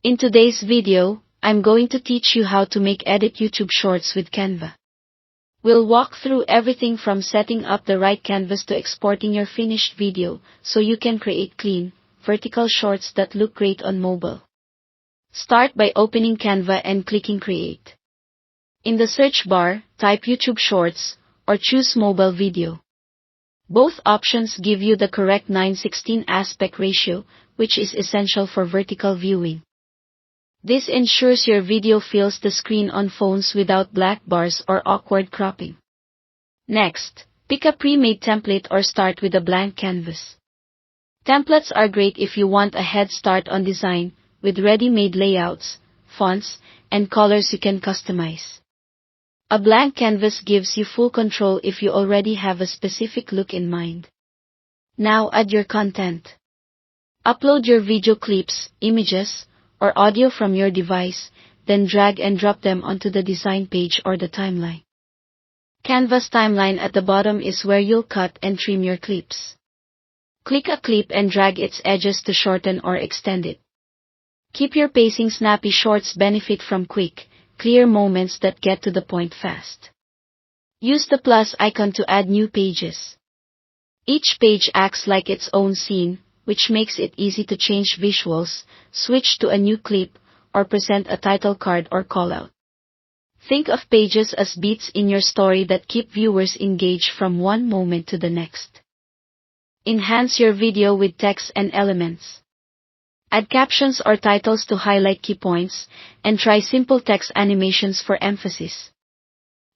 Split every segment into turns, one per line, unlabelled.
In today's video, I'm going to teach you how to edit YouTube Shorts with Canva. We'll walk through everything from setting up the right canvas to exporting your finished video so you can create clean, vertical shorts that look great on mobile. Start by opening Canva and clicking Create. In the search bar, type YouTube Shorts or choose Mobile Video. Both options give you the correct 9:16 aspect ratio, which is essential for vertical viewing. This ensures your video fills the screen on phones without black bars or awkward cropping. Next, pick a pre-made template or start with a blank canvas. Templates are great if you want a head start on design, with ready-made layouts, fonts, and colors you can customize. A blank canvas gives you full control if you already have a specific look in mind. Now add your content. Upload your video clips, images, or audio from your device, then drag and drop them onto the design page or the timeline. Canva's timeline at the bottom is where you'll cut and trim your clips. Click a clip and drag its edges to shorten or extend it. Keep your pacing snappy. Shorts benefit from quick, clear moments that get to the point fast. Use the plus icon to add new pages. Each page acts like its own scene, which makes it easy to change visuals, switch to a new clip, or present a title card or callout. Think of pages as beats in your story that keep viewers engaged from one moment to the next. Enhance your video with text and elements. Add captions or titles to highlight key points, and try simple text animations for emphasis.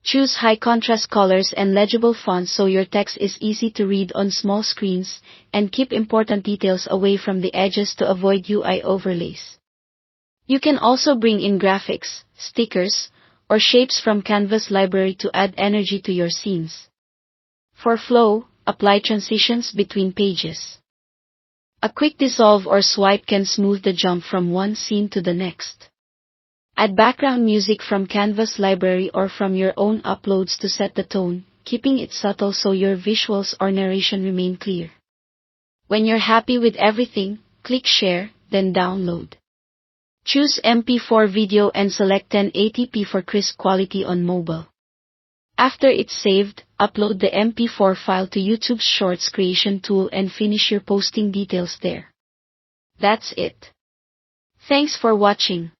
Choose high contrast colors and legible fonts so your text is easy to read on small screens, and keep important details away from the edges to avoid UI overlays. You can also bring in graphics, stickers, or shapes from Canva's library to add energy to your scenes. For flow, apply transitions between pages. A quick dissolve or swipe can smooth the jump from one scene to the next. Add background music from Canva's library or from your own uploads to set the tone, keeping it subtle so your visuals or narration remain clear. When you're happy with everything, click Share, then Download. Choose MP4 video and select 1080p for crisp quality on mobile. After it's saved, upload the MP4 file to YouTube's Shorts creation tool and finish your posting details there. That's it. Thanks for watching.